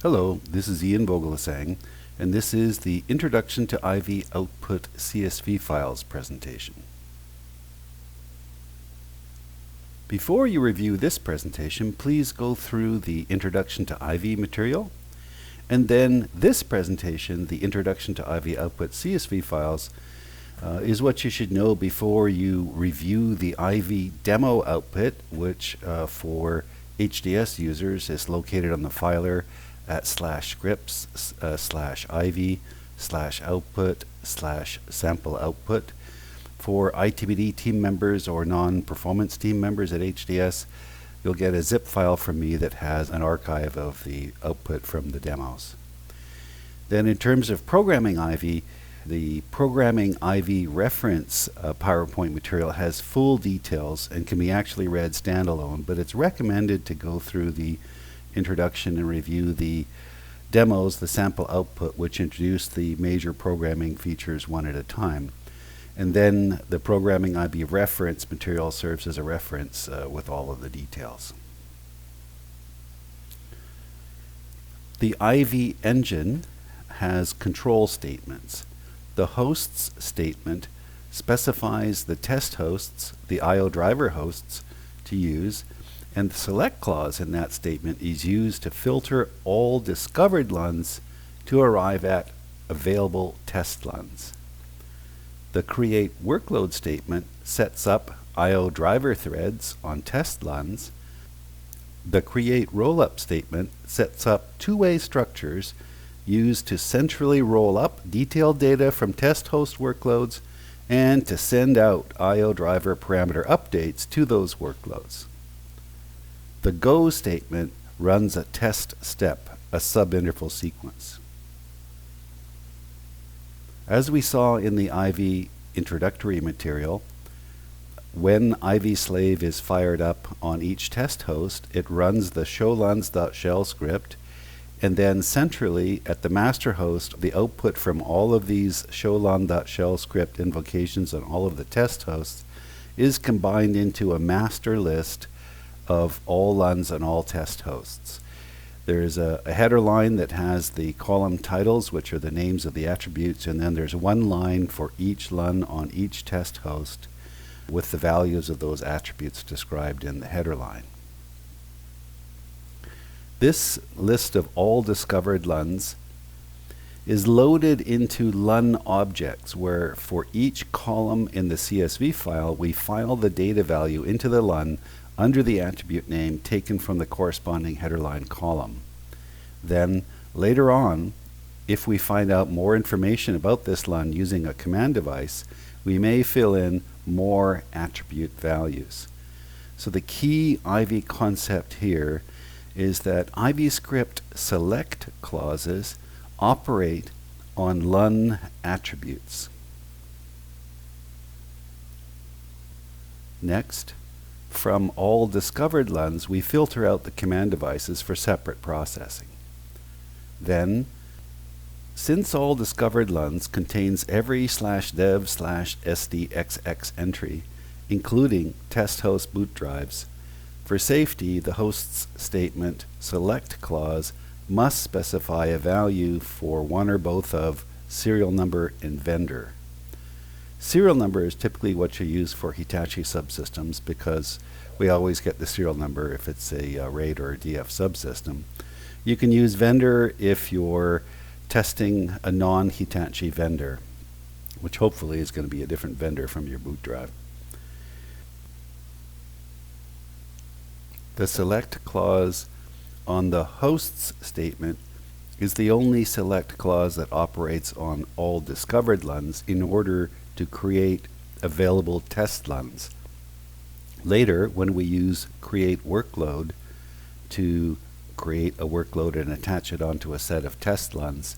Hello, this is Ian Vogelesang, and this is the Introduction to IV Output CSV Files presentation. Before you review this presentation, please go through the Introduction to IV material, and then this presentation, the Introduction to IV Output CSV Files, is what you should know before you review the IV demo output, which for HDS users is located on the filer at /scripts/IV/output/sample output. For ITBD team members or non-performance team members at HDS, you'll get a zip file from me that has an archive of the output from the demos. Then in terms of programming IV, the programming IV reference PowerPoint material has full details and can be actually read standalone, but it's recommended to go through the introduction and review the demos, the sample output, which introduce the major programming features one at a time. And then the programming IV reference material serves as a reference with all of the details. The IV engine has control statements. The hosts statement specifies the test hosts, the IO driver hosts to use, and the select clause in that statement is used to filter all discovered LUNs to arrive at available test LUNs. The create workload statement sets up IO driver threads on test LUNs. The create rollup statement sets up two-way structures used to centrally roll up detailed data from test host workloads and to send out IO driver parameter updates to those workloads. The go statement runs a test step, a subinterval sequence. As we saw in the IV introductory material, when IV slave is fired up on each test host, it runs the showluns.shell script, and then centrally at the master host, the output from all of these showlun.shell script invocations on all of the test hosts is combined into a master list of all LUNs and all test hosts. There's a header line that has the column titles, which are the names of the attributes, and then there's one line for each LUN on each test host with the values of those attributes described in the header line. This list of all discovered LUNs is loaded into LUN objects, where for each column in the CSV file, we file the data value into the LUN under the attribute name taken from the corresponding header line column. Then later on, if we find out more information about this LUN using a command device, we may fill in more attribute values. So the key IV concept here is that IV script select clauses operate on LUN attributes. Next, from all discovered LUNs, we filter out the command devices for separate processing. Then, since all discovered LUNs contains every /dev/sdxx entry, including test host boot drives, for safety, the hosts statement select clause must specify a value for one or both of serial number and vendor. Serial number is typically what you use for Hitachi subsystems because we always get the serial number if it's a RAID or a DF subsystem. You can use vendor if you're testing a non-Hitachi vendor, which hopefully is going to be a different vendor from your boot drive. The select clause on the hosts statement is the only select clause that operates on all discovered LUNs in order to create available test LUNs. Later, when we use create workload to create a workload and attach it onto a set of test LUNs,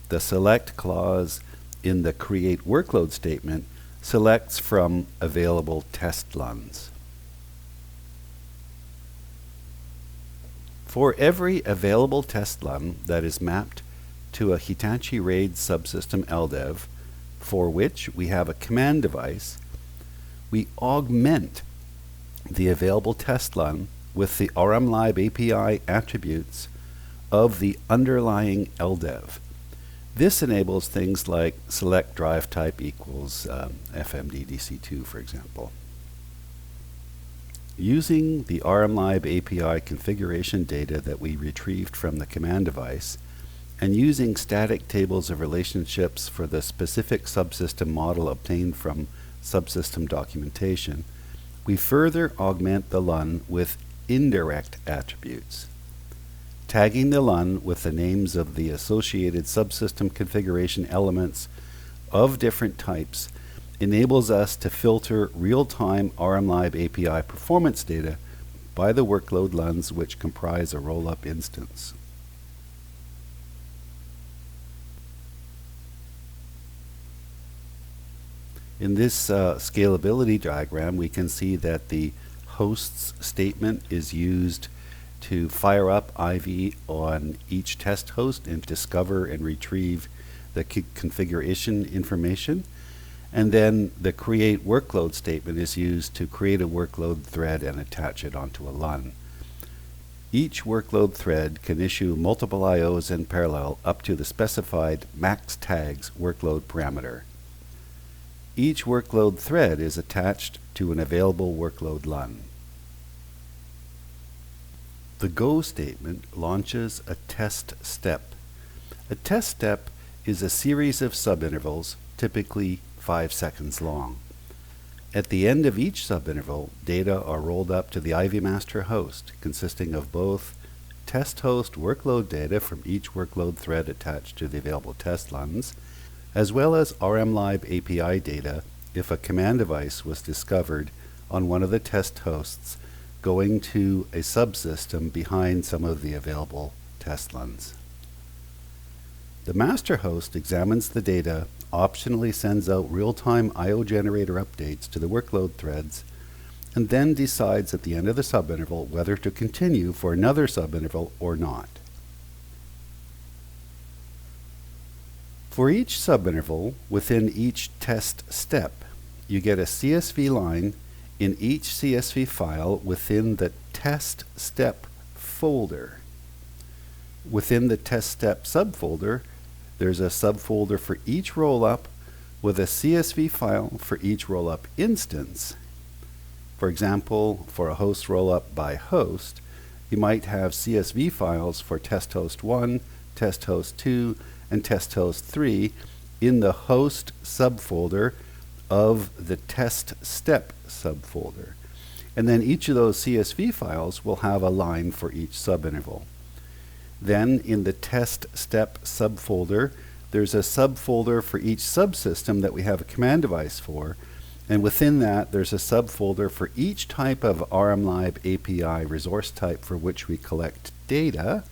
the select clause in the create workload statement selects from available test LUNs. For every available test LUN that is mapped to a Hitachi RAID subsystem LDEV, for which we have a command device, we augment the available test LUN with the RMLib API attributes of the underlying LDEV. This enables things like select drive type equals FMDDC2, for example. Using the RMLib API configuration data that we retrieved from the command device, and using static tables of relationships for the specific subsystem model obtained from subsystem documentation, we further augment the LUN with indirect attributes. Tagging the LUN with the names of the associated subsystem configuration elements of different types enables us to filter real-time RMLib API performance data by the workload LUNs which comprise a rollup instance. In this scalability diagram, we can see that the hosts statement is used to fire up IV on each test host and discover and retrieve the configuration information. And then the create workload statement is used to create a workload thread and attach it onto a LUN. Each workload thread can issue multiple IOs in parallel up to the specified max tags workload parameter. Each workload thread is attached to an available workload LUN. The go statement launches a test step. A test step is a series of subintervals, typically 5 seconds long. At the end of each subinterval, data are rolled up to the IV master host, consisting of both test host workload data from each workload thread attached to the available test LUNs, as well as RMLib API data if a command device was discovered on one of the test hosts going to a subsystem behind some of the available test LUNs. The master host examines the data, optionally sends out real-time IO generator updates to the workload threads, and then decides at the end of the subinterval whether to continue for another subinterval or not. For each subinterval within each test step, you get a CSV line in each CSV file within the test step folder. Within the test step subfolder, there's a subfolder for each rollup with a CSV file for each rollup instance. For example, for a host rollup by host, you might have CSV files for test host 1, test host 2, and test host 3 in the host subfolder of the test step subfolder. And then each of those CSV files will have a line for each subinterval. Then in the test step subfolder, there's a subfolder for each subsystem that we have a command device for. And within that, there's a subfolder for each type of RMLib API resource type for which we collect data.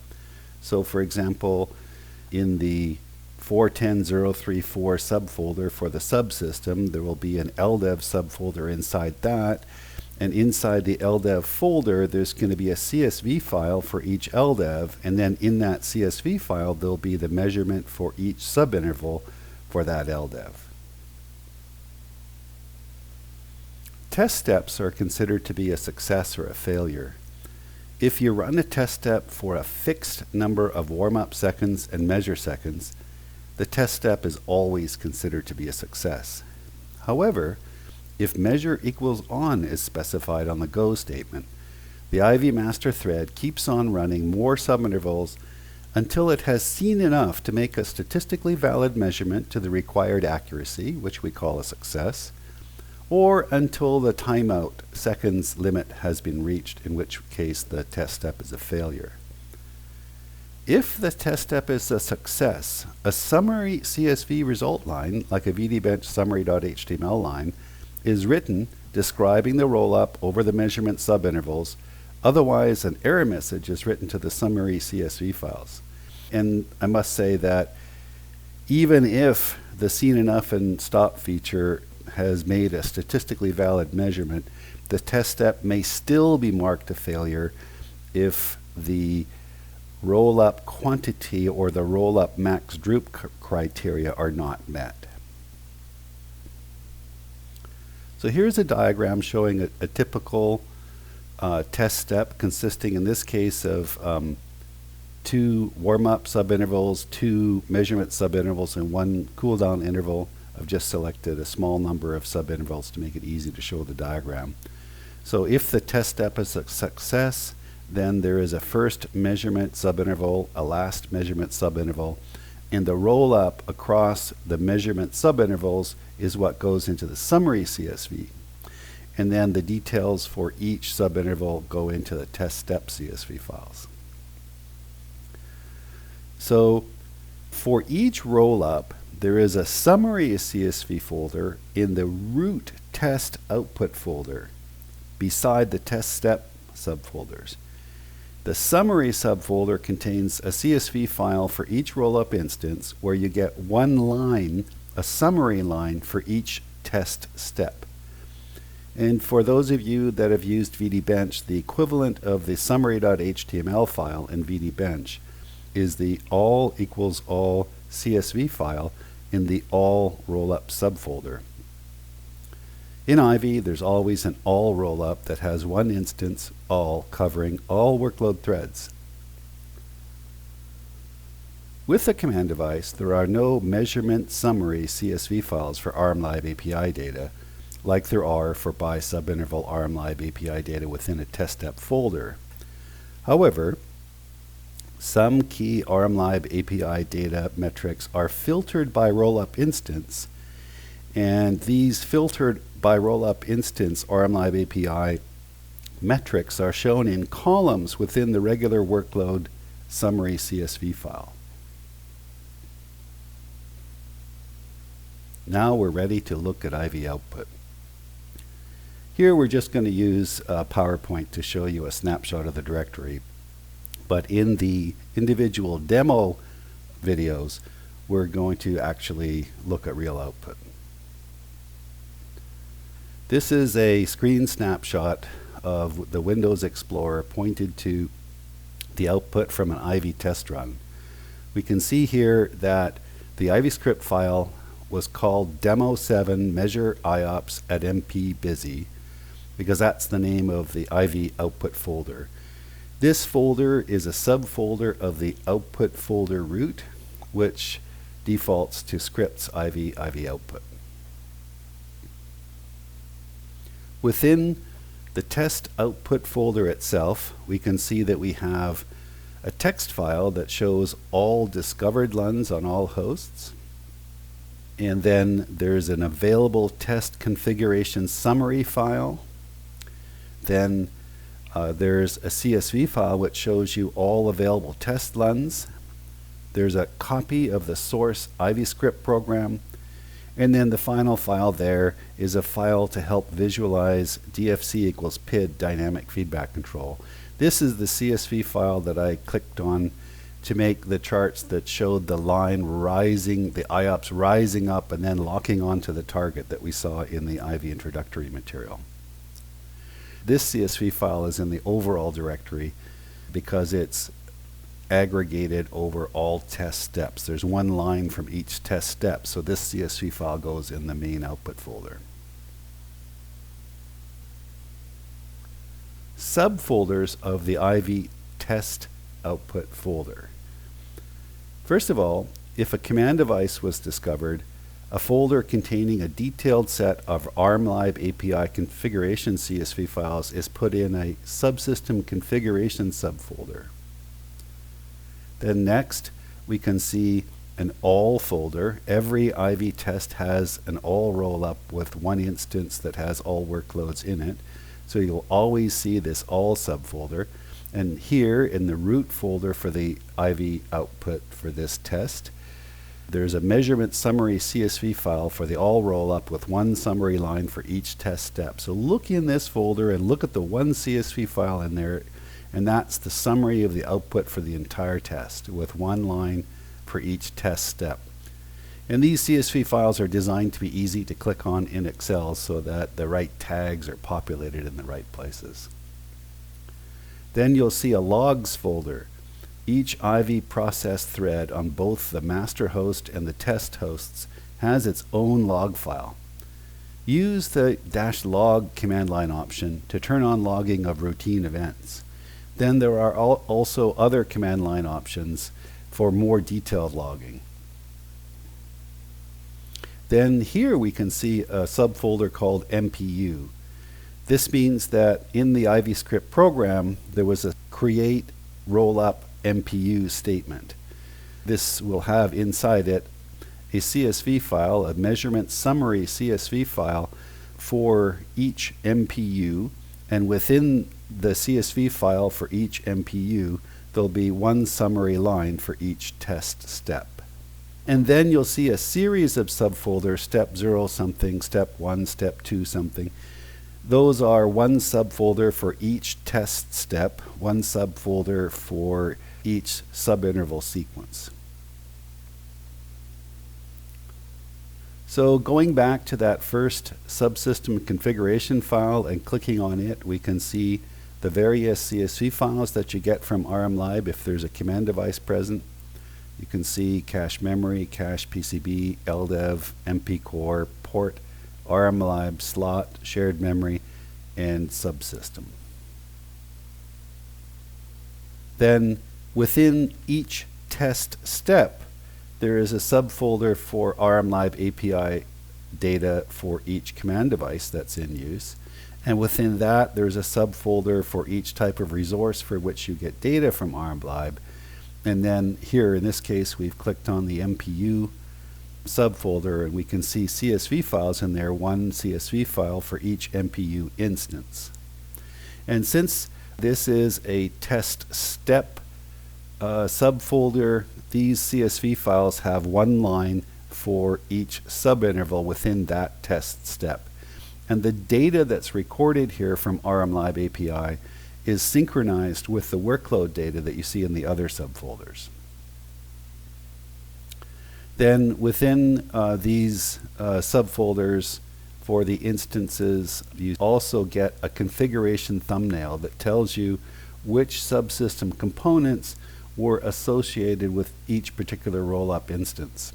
So for example, in the 410034 subfolder for the subsystem, there will be an LDEV subfolder inside that. And inside the LDEV folder, there's going to be a CSV file for each LDEV. And then in that CSV file, there'll be the measurement for each subinterval for that LDEV. Test steps are considered to be a success or a failure. If you run a test step for a fixed number of warm-up seconds and measure seconds, the test step is always considered to be a success. However, if measure equals on is specified on the go statement, the IV master thread keeps on running more subintervals until it has seen enough to make a statistically valid measurement to the required accuracy, which we call a success, or until the timeout seconds limit has been reached, in which case the test step is a failure. If the test step is a success, a summary CSV result line, like a VDBench summary.html line, is written describing the rollup over the measurement subintervals. Otherwise, an error message is written to the summary CSV files. And I must say that even if the seen enough and stop feature has made a statistically valid measurement, the test step may still be marked a failure if the rollup quantity or the rollup max droop criteria are not met. So here's a diagram showing a typical test step consisting in this case of 2 warmup subintervals, 2 measurement subintervals, and 1 cooldown interval. I've just selected a small number of subintervals to make it easy to show the diagram. So if the test step is a success, then there is a first measurement subinterval, a last measurement subinterval, and the roll-up across the measurement subintervals is what goes into the summary CSV. And then the details for each subinterval go into the test step CSV files. So for each roll-up, there is a summary CSV folder in the root test output folder beside the test step subfolders. The summary subfolder contains a CSV file for each rollup instance where you get one line, a summary line for each test step. And for those of you that have used VDBench, the equivalent of the summary.html file in VDBench is the all equals all CSV file in the all rollup subfolder. In Ivy, there's always an all rollup that has one instance, all, covering all workload threads. With the command device, there are no measurement summary CSV files for ARMLive API data, like there are for by subinterval ARMLive API data within a test step folder. However, some key ARMLive API data metrics are filtered by rollup instance, and these filtered by rollup instance ARMLive API metrics are shown in columns within the regular workload summary CSV file. Now we're ready to look at IV output. Here we're just going to use PowerPoint to show you a snapshot of the directory. But in the individual demo videos, we're going to actually look at real output. This is a screen snapshot of the Windows Explorer pointed to the output from an Ivy test run. We can see here that the Ivy script file was called demo7 measure IOPS at MP busy, because that's the name of the Ivy output folder. This folder is a subfolder of the output folder root, which defaults to scripts Ivy output. Within the test output folder itself, we can see that we have a text file that shows all discovered LUNS on all hosts. And then there's an available test configuration summary file. Then there's a CSV file which shows you all available test LUNS. There's a copy of the source Ivy script program. And then the final file there is a file to help visualize DFC equals PID dynamic feedback control. This is the CSV file that I clicked on to make the charts that showed the line rising, the IOPS rising up and then locking onto the target that we saw in the Ivy introductory material. This CSV file is in the overall directory because it's aggregated over all test steps. There's one line from each test step, so this CSV file goes in the main output folder. Subfolders of the Ivy test output folder. First of all, if a command device was discovered, a folder containing a detailed set of ARMLive API configuration CSV files is put in a subsystem configuration subfolder. Then next, we can see an all folder. Every Ivy test has an all rollup with one instance that has all workloads in it. So you'll always see this all subfolder. And here in the root folder for the Ivy output for this test, there's a measurement summary CSV file for the all rollup with one summary line for each test step. So look in this folder and look at the one CSV file in there, and that's the summary of the output for the entire test with one line for each test step. And these CSV files are designed to be easy to click on in Excel so that the right tags are populated in the right places. Then you'll see a logs folder. Each Ivy process thread on both the master host and the test hosts has its own log file. Use the -log command line option to turn on logging of routine events. Then there are also other command line options for more detailed logging. Then here we can see a subfolder called MPU. This means that in the Ivy script program, there was a create rollup MPU statement. This will have inside it a CSV file, a measurement summary CSV file for each MPU, and within the CSV file for each MPU, there'll be one summary line for each test step. And then you'll see a series of subfolders, step 0 something, step 1, step 2 something. Those are one subfolder for each test step, one subfolder for each subinterval sequence. So going back to that first subsystem configuration file and clicking on it, we can see the various CSV files that you get from rmlib if there's a command device present. You can see cache memory, cache PCB, LDEV, MP-core, port, rmlib, slot, shared memory, and subsystem. Then within each test step, there is a subfolder for rmlib API data for each command device that's in use. And within that, there's a subfolder for each type of resource for which you get data from rmlib. And then here, in this case, we've clicked on the MPU subfolder, and we can see CSV files in there, one CSV file for each MPU instance. And since this is a test step subfolder, these CSV files have one line for each subinterval within that test step. And the data that's recorded here from rmlib API is synchronized with the workload data that you see in the other subfolders. Then within these subfolders for the instances, you also get a configuration thumbnail that tells you which subsystem components were associated with each particular rollup instance.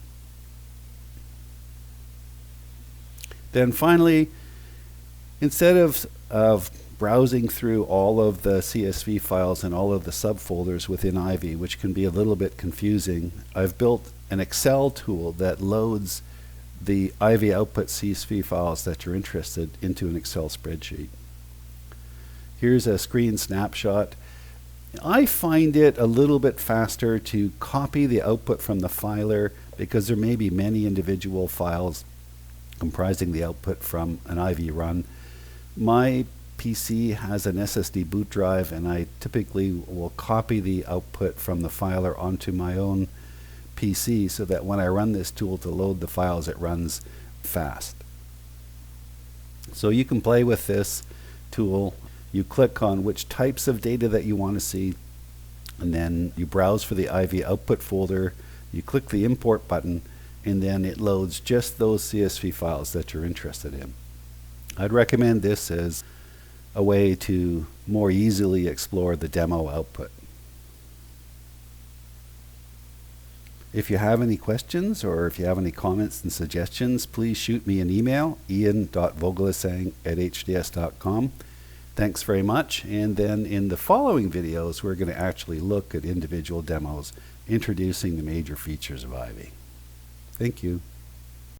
Then finally, instead of browsing through all of the CSV files and all of the subfolders within Ivy, which can be a little bit confusing, I've built an Excel tool that loads the Ivy output CSV files that you're interested into an Excel spreadsheet. Here's a screen snapshot. I find it a little bit faster to copy the output from the filer because there may be many individual files comprising the output from an Ivy run. My PC has an SSD boot drive, and I typically will copy the output from the filer onto my own PC so that when I run this tool to load the files, it runs fast. So you can play with this tool. You click on which types of data that you want to see, and then you browse for the Ivy output folder. You click the import button, and then it loads just those CSV files that you're interested in. I'd recommend this as a way to more easily explore the demo output. If you have any questions or if you have any comments and suggestions, please shoot me an email, ian.vogelesang@hds.com. Thanks very much. And then in the following videos, we're going to actually look at individual demos introducing the major features of Ivy. Thank you.